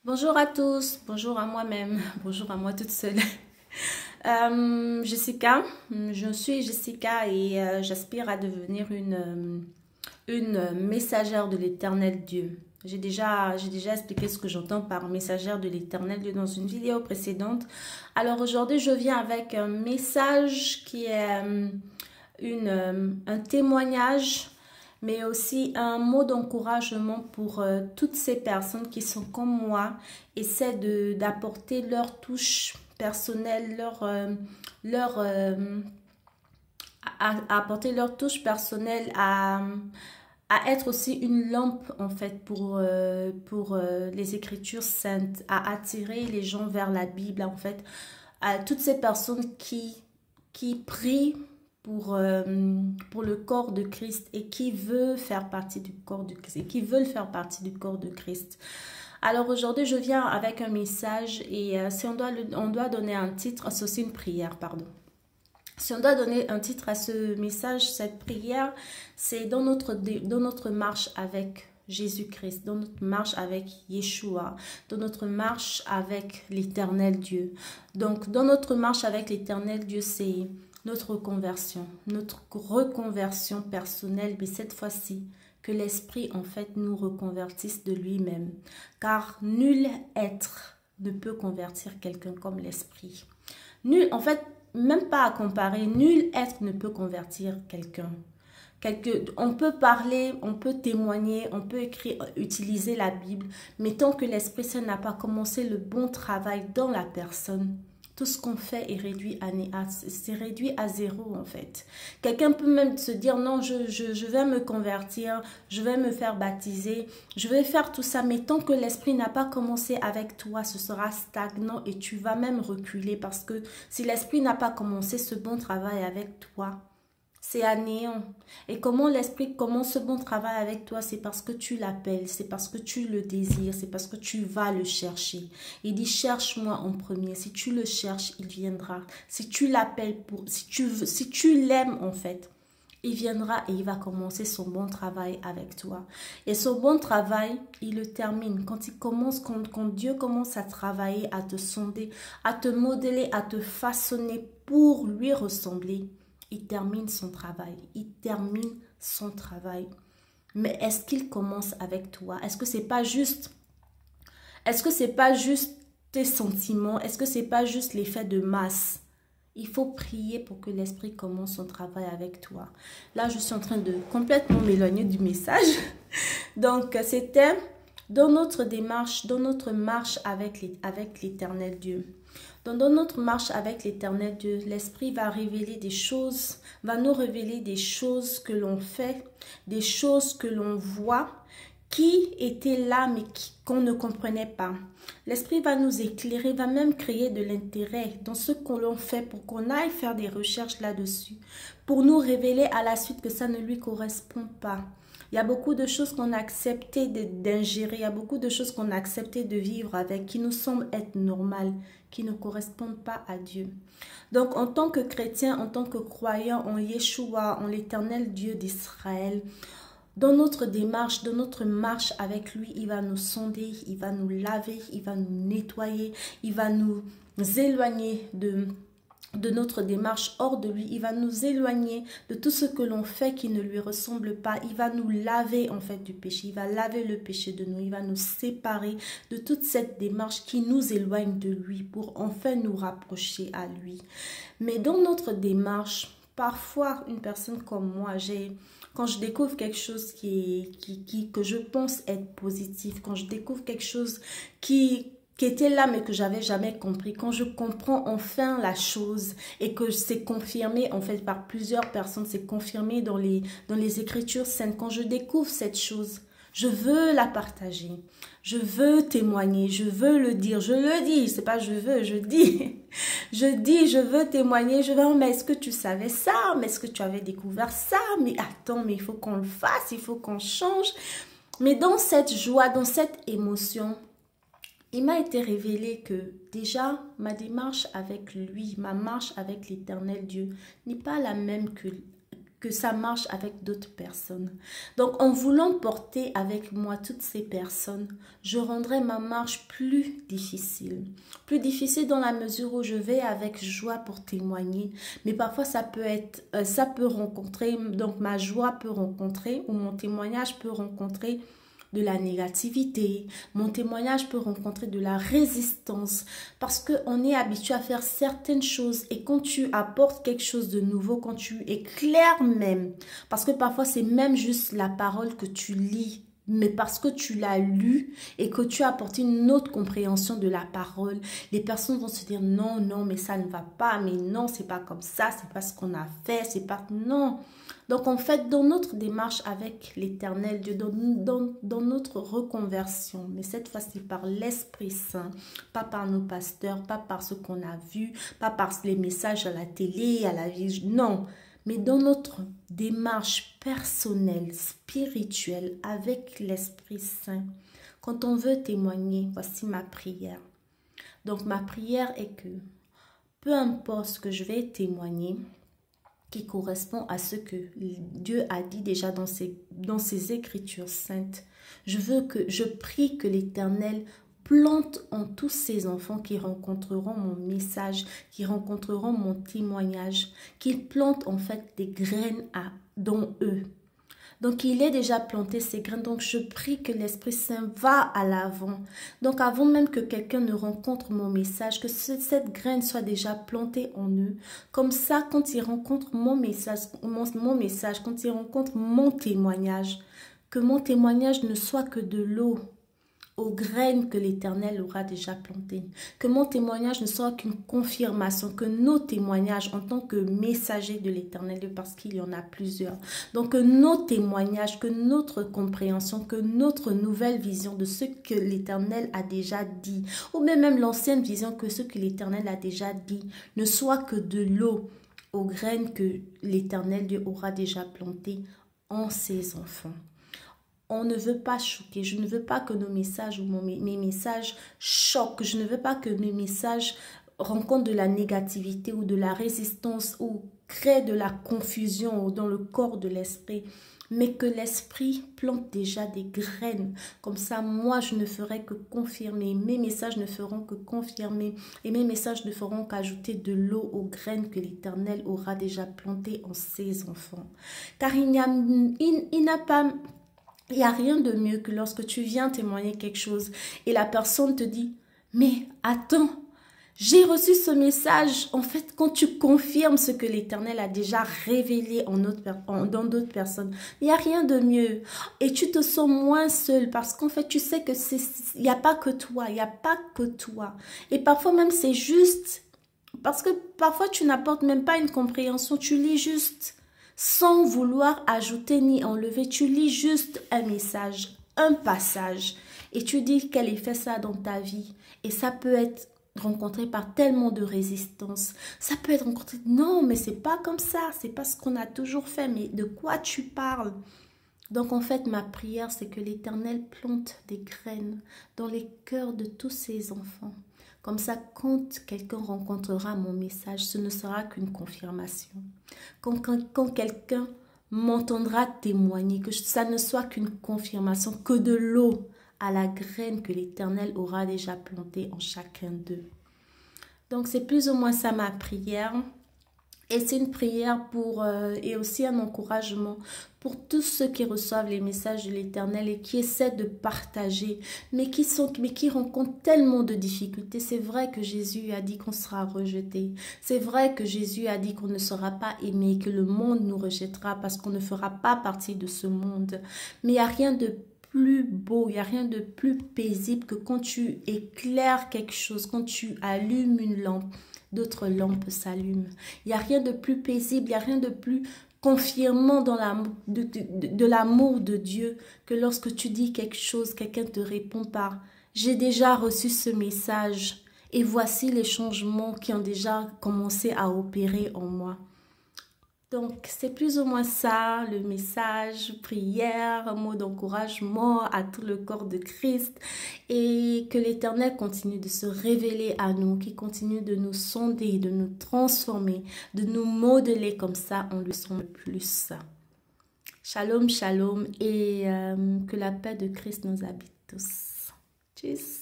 Bonjour à tous, bonjour à moi-même, bonjour à moi toute seule. Jessica, je suis Jessica et j'aspire à devenir une messagère de l'Éternel Dieu. J'ai déjà expliqué ce que j'entends par messagère de l'Éternel Dieu dans une vidéo précédente. Alors aujourd'hui, je viens avec un message qui est un témoignage, mais aussi un mot d'encouragement pour toutes ces personnes qui sont comme moi, essaient d'apporter leur touche personnelle, apporter leur touche personnelle à être aussi une lampe en fait pour les Écritures saintes, à attirer les gens vers la Bible en fait, à toutes ces personnes qui prient pour le corps de Christ et qui veulent faire partie du corps de Christ et qui veulent faire partie du corps de Christ. Alors aujourd'hui, je viens avec un message et si on doit donner un titre, c'est aussi une prière, pardon. Si on doit donner un titre à ce message, cette prière, c'est dans notre marche avec Jésus-Christ, dans notre marche avec Yeshua, dans notre marche avec l'Éternel Dieu. Donc, dans notre marche avec l'Éternel Dieu, c'est notre reconversion personnelle, mais cette fois-ci, que l'Esprit, en fait, nous reconvertisse de lui-même. Car nul être ne peut convertir quelqu'un comme l'Esprit. Nul, en fait, même pas à comparer, nul être ne peut convertir quelqu'un. On peut parler, on peut témoigner, on peut écrire, utiliser la Bible, mais tant que l'Esprit Saint n'a pas commencé le bon travail dans la personne, tout ce qu'on fait est réduit à néant, c'est réduit à zéro en fait. Quelqu'un peut même se dire non, je vais me convertir, je vais me faire baptiser, je vais faire tout ça, mais tant que l'Esprit n'a pas commencé avec toi, ce sera stagnant et tu vas même reculer parce que si l'Esprit n'a pas commencé ce bon travail avec toi, c'est à néant. Et comment l'Esprit commence ce bon travail avec toi, c'est parce que tu l'appelles, c'est parce que tu le désires, c'est parce que tu vas le chercher. Il dit cherche-moi en premier. Si tu le cherches, il viendra. Si tu l'appelles si tu l'aimes en fait, il viendra et il va commencer son bon travail avec toi. Et son bon travail, il le termine quand Dieu commence à travailler, à te sonder, à te modeler, à te façonner pour lui ressembler. Il termine son travail. Il termine son travail. Mais est-ce qu'il commence avec toi? Est-ce que c'est pas juste tes sentiments? Est-ce que c'est pas juste l'effet de masse? Il faut prier pour que l'Esprit commence son travail avec toi. Là, je suis en train de complètement m'éloigner du message. Donc, c'était dans notre marche avec l'Éternel Dieu. Dans notre marche avec l'Éternel Dieu, l'Esprit va révéler des choses, va nous révéler des choses que l'on fait, des choses que l'on voit, qui étaient là mais qu'on ne comprenait pas. L'Esprit va nous éclairer, va même créer de l'intérêt dans ce qu'on l'on fait pour qu'on aille faire des recherches là-dessus, pour nous révéler à la suite que ça ne lui correspond pas. Il y a beaucoup de choses qu'on a accepté d'ingérer, il y a beaucoup de choses qu'on a accepté de vivre avec, qui nous semblent être normales, qui ne correspondent pas à Dieu. Donc, en tant que chrétien, en tant que croyant en Yeshua, en l'éternel Dieu d'Israël, dans notre démarche, dans notre marche avec lui, il va nous sonder, il va nous laver, il va nous nettoyer, il va nous éloigner de notre démarche hors de lui, il va nous éloigner de tout ce que l'on fait qui ne lui ressemble pas, il va nous laver en fait du péché, il va laver le péché de nous, il va nous séparer de toute cette démarche qui nous éloigne de lui pour enfin nous rapprocher à lui. Mais dans notre démarche, parfois une personne comme moi, quand je découvre quelque chose que je pense être positif, quand je découvre quelque chose qui était là mais que j'avais jamais compris, quand je comprends enfin la chose et que c'est confirmé en fait par plusieurs personnes, c'est confirmé dans les Écritures saintes, quand je découvre cette chose, je veux la partager, je veux témoigner, je veux le dire, je le dis, c'est pas je veux, je dis, je veux témoigner, je veux, oh, mais est-ce que tu savais ça, mais est-ce que tu avais découvert ça, mais attends, mais il faut qu'on le fasse, il faut qu'on change, mais dans cette joie, dans cette émotion, il m'a été révélé que déjà ma démarche avec lui, ma marche avec l'Éternel Dieu n'est pas la même que ça marche avec d'autres personnes. Donc, en voulant porter avec moi toutes ces personnes, je rendrai ma marche plus difficile. Plus difficile dans la mesure où je vais avec joie pour témoigner. Mais parfois, ça peut rencontrer, donc ma joie peut rencontrer, ou mon témoignage peut rencontrer de la négativité, mon témoignage peut rencontrer de la résistance parce qu'on est habitué à faire certaines choses et quand tu apportes quelque chose de nouveau, quand tu éclaires même, parce que parfois c'est même juste la parole que tu lis, mais parce que tu l'as lu et que tu as apporté une autre compréhension de la parole, les personnes vont se dire non, non, mais ça ne va pas, mais non, c'est pas comme ça, c'est pas ce qu'on a fait, c'est pas... Non. Donc en fait, dans notre démarche avec l'Éternel Dieu, dans notre reconversion, mais cette fois-ci par l'Esprit Saint, pas par nos pasteurs, pas par ce qu'on a vu, pas par les messages à la télé, à la vie, non. Mais dans notre démarche personnelle, spirituelle, avec l'Esprit Saint, quand on veut témoigner, voici ma prière. Donc ma prière est que, peu importe ce que je vais témoigner, qui correspond à ce que Dieu a dit déjà dans ses Écritures saintes, je prie que l'Éternel plante en tous ces enfants qui rencontreront mon message, qui rencontreront mon témoignage, qu'il plante en fait des graines dans eux. Donc, il est déjà planté ces graines. Donc, je prie que l'Esprit Saint va à l'avant. Donc, avant même que quelqu'un ne rencontre mon message, que cette graine soit déjà plantée en eux. Comme ça, quand ils rencontrent mon message, quand ils rencontrent mon témoignage, que mon témoignage ne soit que de l'eau aux graines que l'Éternel aura déjà plantées. Que mon témoignage ne soit qu'une confirmation, que nos témoignages en tant que messagers de l'Éternel, parce qu'il y en a plusieurs. Donc que nos témoignages, que notre compréhension, que notre nouvelle vision de ce que l'Éternel a déjà dit, ou même l'ancienne vision que ce que l'Éternel a déjà dit, ne soit que de l'eau aux graines que l'Éternel Dieu aura déjà plantées en ses enfants. On ne veut pas choquer. Je ne veux pas que nos messages ou mes messages choquent. Je ne veux pas que mes messages rencontrent de la négativité ou de la résistance ou créent de la confusion dans le corps de l'esprit. Mais que l'esprit plante déjà des graines. Comme ça, moi, je ne ferai que confirmer. Mes messages ne feront que confirmer. Et mes messages ne feront qu'ajouter de l'eau aux graines que l'Éternel aura déjà plantées en ses enfants. Car il n'y a rien de mieux que lorsque tu viens témoigner quelque chose et la personne te dit « Mais attends, j'ai reçu ce message. » En fait, quand tu confirmes ce que l'Éternel a déjà révélé dans d'autres personnes, il n'y a rien de mieux. Et tu te sens moins seul parce qu'en fait, tu sais que il n'y a pas que toi, il n'y a pas que toi. Et parfois même, c'est juste parce que parfois, tu n'apportes même pas une compréhension, tu lis juste. Sans vouloir ajouter ni enlever, tu lis juste un message, un passage et tu dis quel effet ça a dans ta vie. Et ça peut être rencontré par tellement de résistance. Ça peut être rencontré, non mais c'est pas comme ça, c'est pas ce qu'on a toujours fait, mais de quoi tu parles? Donc en fait ma prière c'est que l'Éternel plante des graines dans les cœurs de tous ses enfants. Comme ça, quand quelqu'un rencontrera mon message, ce ne sera qu'une confirmation. Quand quelqu'un m'entendra témoigner, que ça ne soit qu'une confirmation, que de l'eau à la graine que l'Éternel aura déjà plantée en chacun d'eux. Donc, c'est plus ou moins ça ma prière. Et c'est une prière et aussi un encouragement pour tous ceux qui reçoivent les messages de l'Éternel et qui essaient de partager, mais qui rencontrent tellement de difficultés. C'est vrai que Jésus a dit qu'on sera rejeté. C'est vrai que Jésus a dit qu'on ne sera pas aimé, que le monde nous rejettera parce qu'on ne fera pas partie de ce monde. Mais il n'y a rien de plus beau, il n'y a rien de plus paisible que quand tu éclaires quelque chose, quand tu allumes une lampe, d'autres lampes s'allument. Il n'y a rien de plus paisible, il n'y a rien de plus confirmant de l'amour de Dieu que lorsque tu dis quelque chose, quelqu'un te répond par « J'ai déjà reçu ce message et voici les changements qui ont déjà commencé à opérer en moi. » Donc, c'est plus ou moins ça, le message, prière, un mot d'encouragement à tout le corps de Christ et que l'Éternel continue de se révéler à nous, qu'il continue de nous sonder, de nous transformer, de nous modeler comme ça en lui ressemble plus. Shalom, shalom et que la paix de Christ nous habite tous. Tchuss.